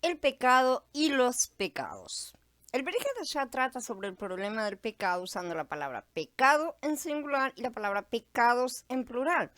El pecado y los pecados. El Bereshit ya trata sobre el problema del pecado usando la palabra pecado en singular y la palabra pecados en plural.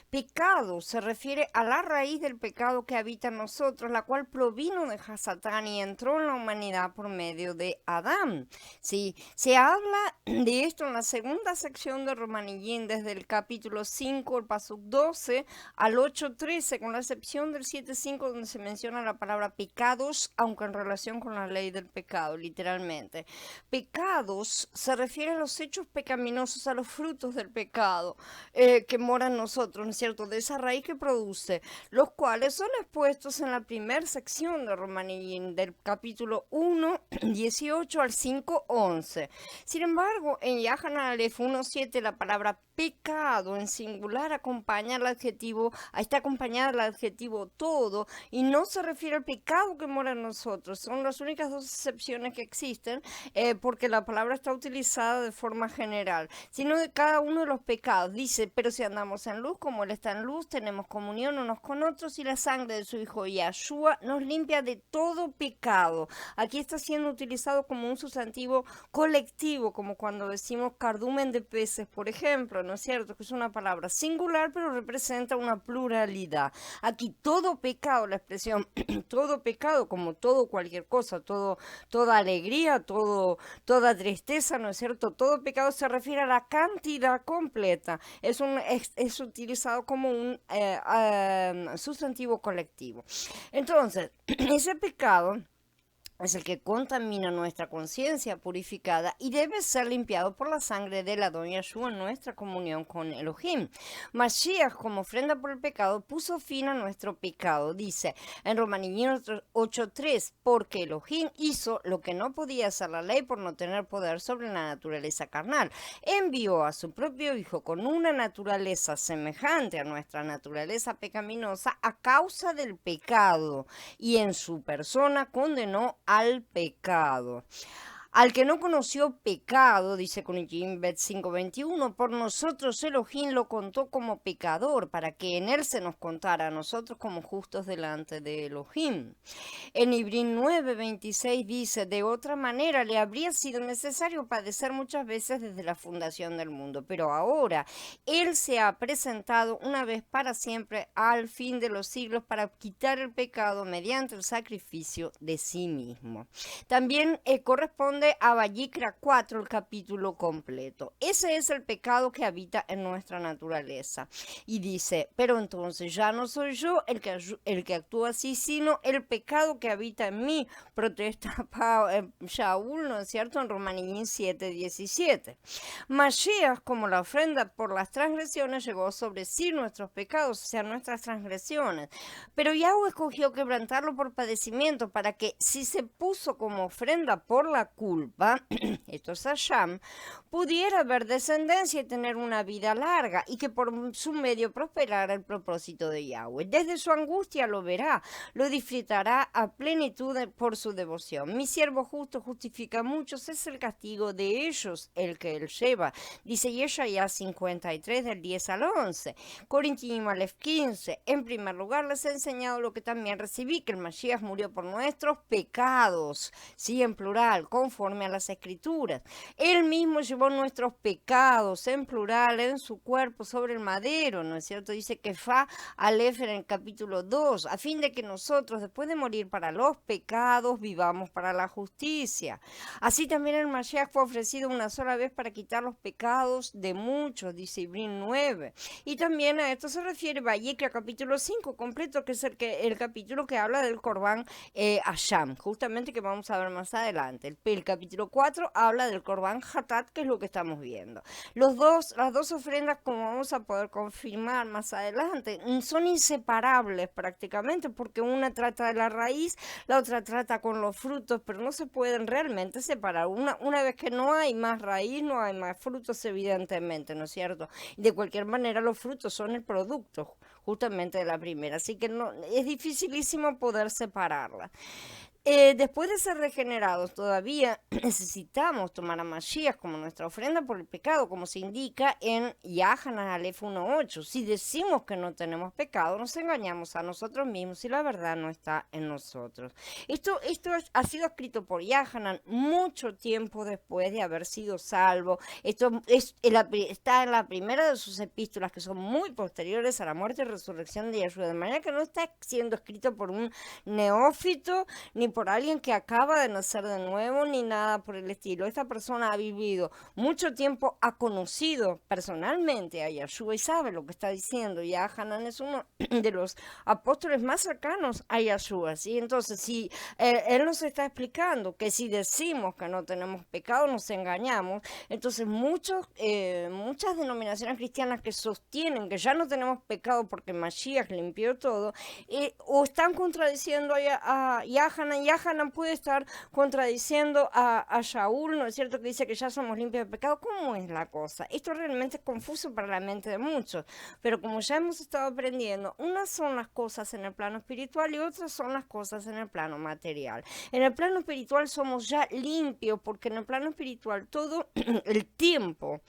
Pecado se refiere a la raíz del pecado que habita en nosotros, la cual provino de Hasatán y entró en la humanidad por medio de Adán. Sí, se habla de esto en la segunda sección de Romanillín, desde el capítulo 5, el pasuk 12 al 8:13, con la excepción del 7:5 donde se menciona la palabra pecados, aunque en relación con la ley del pecado, literalmente. Pecados se refiere a los hechos pecaminosos, a los frutos del pecado que moran en nosotros, ¿no es cierto? De esa raíz que produce, los cuales son expuestos en la primera sección de Romanillín, del capítulo 1, 18 al 5, 11. Sin embargo, en Yahan Aleph 1:7 la palabra pecado en singular acompaña al adjetivo, está acompañada del adjetivo todo y no se refiere al pecado que mora en nosotros. Son las únicas dos excepciones que existen porque la palabra está utilizada de forma general, sino de cada uno de los pecados. Dice, pero si andamos en luz como Él está en luz, tenemos comunión unos con otros y la sangre de su Hijo Yahshua nos limpia de todo pecado. Aquí está siendo utilizado como un sustantivo colectivo, como cuando decimos cardumen de peces, por ejemplo, ¿no es cierto? Que es una palabra singular, pero representa una pluralidad. Aquí todo pecado, la expresión todo pecado, como todo cualquier cosa, toda alegría, toda tristeza, ¿no es cierto? Todo pecado se refiere a la cantidad completa. Es utilizado como un sustantivo colectivo. Entonces, ese pecado es el que contamina nuestra conciencia purificada y debe ser limpiado por la sangre del Adón Yahshua en nuestra comunión con Elohim. Mashiach, como ofrenda por el pecado, puso fin a nuestro pecado. Dice en Romanillín 8:3, porque Elohim hizo lo que no podía hacer la ley por no tener poder sobre la naturaleza carnal. Envió a su propio Hijo con una naturaleza semejante a nuestra naturaleza pecaminosa a causa del pecado y en su persona condenó al pecado. Al que no conoció pecado, dice Kunikim Bet 5:21, por nosotros Elohim lo contó como pecador, para que en él se nos contara a nosotros como justos delante de Elohim. En Ibrín 9:26 dice, de otra manera le habría sido necesario padecer muchas veces desde la fundación del mundo, pero ahora Él se ha presentado una vez para siempre al fin de los siglos para quitar el pecado mediante el sacrificio de sí mismo. También corresponde a Vallicra 4 el capítulo completo. Ese es el pecado que habita en nuestra naturaleza. Y dice, pero entonces ya no soy yo el que actúa así, sino el pecado que habita en mí, protesta Shaul, ¿no es cierto?, en Romanillín 7:17. Mashiach, como la ofrenda por las transgresiones, llegó sobre sí nuestros pecados, o sea, nuestras transgresiones. Pero Yahweh escogió quebrantarlo por padecimiento, para que si se puso como ofrenda por la culpa, esto es Hashem, pudiera haber descendencia y tener una vida larga, y que por su medio prosperara el propósito de Yahweh. Desde su angustia lo verá, lo disfrutará a plenitud por su devoción. Mi siervo justo justifica a muchos, es el castigo de ellos el que él lleva. Dice Yeshaya 53 del 10 al 11. Corintios Aleph 15. En primer lugar les he enseñado lo que también recibí, que el Mashiach murió por nuestros pecados, sí, en plural, conforme a las escrituras. Él mismo llevó nuestros pecados, en plural, en su cuerpo sobre el madero, ¿no es cierto? Dice que Fa Aleph en el capítulo 2, a fin de que nosotros, después de morir para los pecados, vivamos para la justicia. Así también el Mashiach fue ofrecido una sola vez para quitar los pecados de muchos, dice Ibrín 9. Y también a esto se refiere Vallecra capítulo 5 completo, que es el capítulo que habla del Corbán Asham, justamente, que vamos a ver más adelante. El capítulo 4 habla del Corbán Hatat, que es lo que estamos viendo. Las dos ofrendas, como vamos a poder confirmar más adelante, son inseparables prácticamente, porque una trata de la raíz, la otra trata con los frutos, pero no se pueden realmente separar. Una vez que no hay más raíz, no hay más frutos, evidentemente, ¿no es cierto? De cualquier manera, los frutos son el producto justamente de la primera, así que no, es dificilísimo poder separarla. después de ser regenerados, todavía necesitamos tomar a Mashiach como nuestra ofrenda por el pecado, como se indica en Yahanan Aleph 1.8. Si decimos que no tenemos pecado, nos engañamos a nosotros mismos y la verdad no está en nosotros. Ha sido escrito por Yahanan mucho tiempo después de haber sido salvo. Está en la primera de sus epístolas, que son muy posteriores a la muerte y resurrección de Yeshua, de manera que no está siendo escrito por un neófito, ni por alguien que acaba de nacer de nuevo, ni nada por el estilo. Esta persona ha vivido mucho tiempo, ha conocido personalmente a Yeshua y sabe lo que está diciendo. Y Hanan es uno de los apóstoles más cercanos a Yeshua, ¿sí? Entonces, si él nos está explicando que si decimos que no tenemos pecado, nos engañamos, entonces muchas denominaciones cristianas que sostienen que ya no tenemos pecado porque Mashiach limpió todo, o están contradiciendo a Yahanan. Yahanan puede estar contradiciendo a Shaul, ¿no es cierto?, que dice que ya somos limpios de pecado. ¿Cómo es la cosa? Esto realmente es confuso para la mente de muchos, pero como ya hemos estado aprendiendo, unas son las cosas en el plano espiritual y otras son las cosas en el plano material. En el plano espiritual somos ya limpios, porque en el plano espiritual todo el tiempo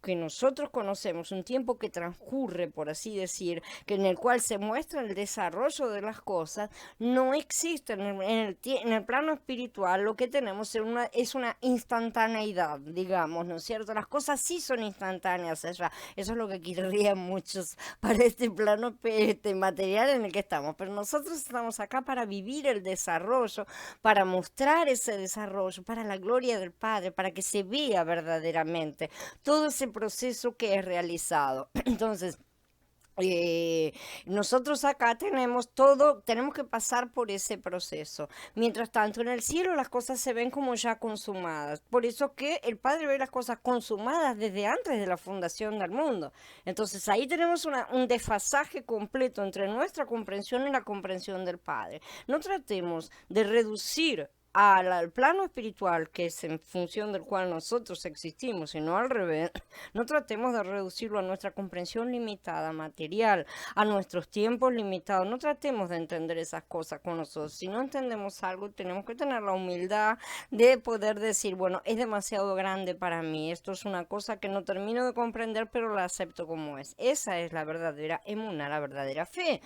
que nosotros conocemos, un tiempo que transcurre, por así decir, que en el cual se muestra el desarrollo de las cosas, no existe en el plano espiritual. Lo que tenemos es una instantaneidad, digamos, ¿no es cierto? Las cosas sí son instantáneas allá. Eso es lo que querrían muchos para este plano material en el que estamos, pero nosotros estamos acá para vivir el desarrollo, para mostrar ese desarrollo, para la gloria del Padre, para que se vea verdaderamente todo ese proceso que es realizado. Entonces, nosotros acá tenemos que pasar por ese proceso. Mientras tanto, en el cielo las cosas se ven como ya consumadas. Por eso que el Padre ve las cosas consumadas desde antes de la fundación del mundo. Entonces ahí tenemos un desfasaje completo entre nuestra comprensión y la comprensión del Padre. No tratemos de reducir al plano espiritual, que es en función del cual nosotros existimos, y no al revés. No tratemos de reducirlo a nuestra comprensión limitada, material, a nuestros tiempos limitados. No tratemos de entender esas cosas con nosotros. Si no entendemos algo, tenemos que tener la humildad de poder decir, bueno, es demasiado grande para mí, esto es una cosa que no termino de comprender, pero la acepto como es. Esa es la verdadera emuná, la verdadera fe.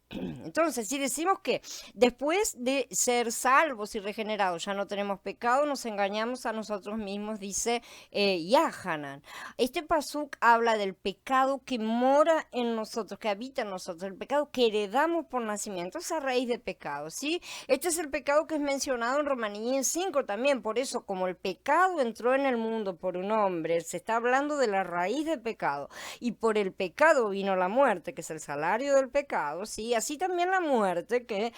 Entonces, si decimos que después de ser salvos y regenerados ya no tenemos pecado, nos engañamos a nosotros mismos, dice Yahanan. Este pasuk habla del pecado que mora en nosotros, que habita en nosotros, el pecado que heredamos por nacimiento, esa raíz de pecado, ¿sí? Este es el pecado que es mencionado en Romaníes 5 también. Por eso, como el pecado entró en el mundo por un hombre, se está hablando de la raíz de pecado, y por el pecado vino la muerte, que es el salario del pecado, ¿sí? Así también la muerte que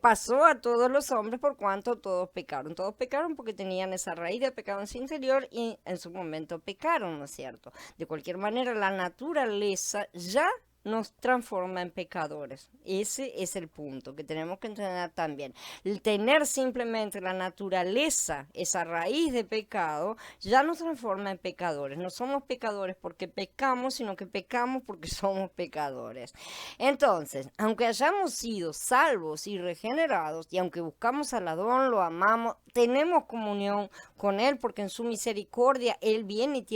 pasó a todos los hombres por cuanto todos pecaron. Todos pecaron porque tenían esa raíz de pecado en su interior y en su momento pecaron, ¿no es cierto? De cualquier manera, la naturaleza ya nos transforma en pecadores. Ese es el punto que tenemos que entender también. El tener simplemente la naturaleza, esa raíz de pecado, ya nos transforma en pecadores. No somos pecadores porque pecamos, sino que pecamos porque somos pecadores. Entonces, aunque hayamos sido salvos y regenerados, y aunque buscamos al Adón, lo amamos, tenemos comunión con Él, porque en su misericordia Él viene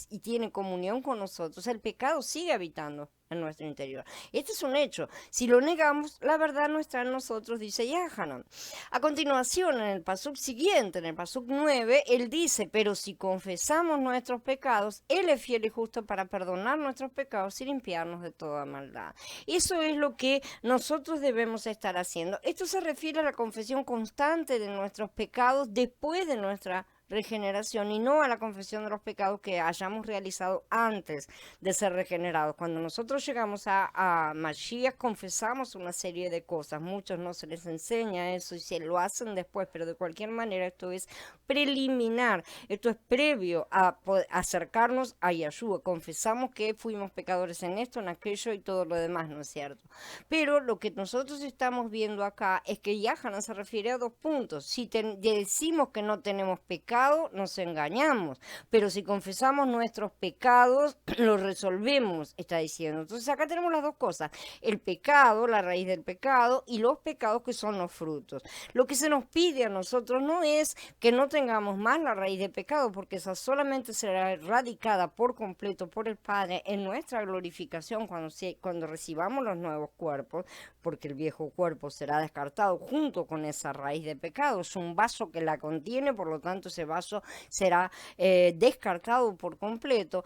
y tiene comunión con nosotros. El pecado sigue habitando en nuestro interior. Este es un hecho. Si lo negamos, la verdad no está en nosotros, dice Yahanan. A continuación, en el pasuk siguiente, en el pasuk 9, él dice, pero si confesamos nuestros pecados, Él es fiel y justo para perdonar nuestros pecados y limpiarnos de toda maldad. Eso es lo que nosotros debemos estar haciendo. Esto se refiere a la confesión constante de nuestros pecados después de nuestra regeneración, y no a la confesión de los pecados que hayamos realizado antes de ser regenerados. Cuando nosotros llegamos a Mashiach, confesamos una serie de cosas. Muchos no se les enseña eso y se lo hacen después, pero de cualquier manera esto es preliminar, esto es previo a acercarnos a Yeshua. Confesamos que fuimos pecadores en esto, en aquello y todo lo demás, ¿no es cierto? Pero lo que nosotros estamos viendo acá es que Yahanan se refiere a dos puntos. Si decimos que no tenemos pecado, pecado nos engañamos, pero si confesamos nuestros pecados, los resolvemos, está diciendo. Entonces acá tenemos las dos cosas, el pecado, la raíz del pecado, y los pecados que son los frutos. Lo que se nos pide a nosotros no es que no tengamos más la raíz de pecado, porque esa solamente será erradicada por completo por el Padre en nuestra glorificación cuando recibamos los nuevos cuerpos, porque el viejo cuerpo será descartado junto con esa raíz de pecado. Es un vaso que la contiene, por lo tanto ese vaso será descartado por completo,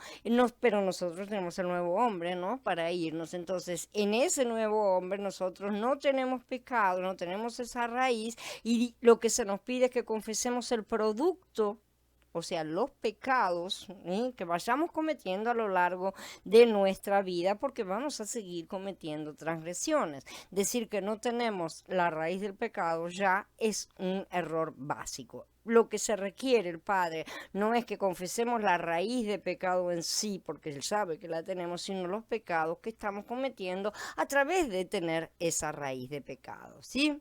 pero nosotros tenemos el nuevo hombre, ¿no? Para irnos. Entonces, en ese nuevo hombre nosotros no tenemos pecado, no tenemos esa raíz, y lo que se nos pide es que confesemos el producto, o sea, los pecados que vayamos cometiendo a lo largo de nuestra vida, porque vamos a seguir cometiendo transgresiones. Decir que no tenemos la raíz del pecado ya es un error básico. Lo que se requiere el Padre no es que confesemos la raíz de pecado en sí, porque Él sabe que la tenemos, sino los pecados que estamos cometiendo a través de tener esa raíz de pecado, ¿sí?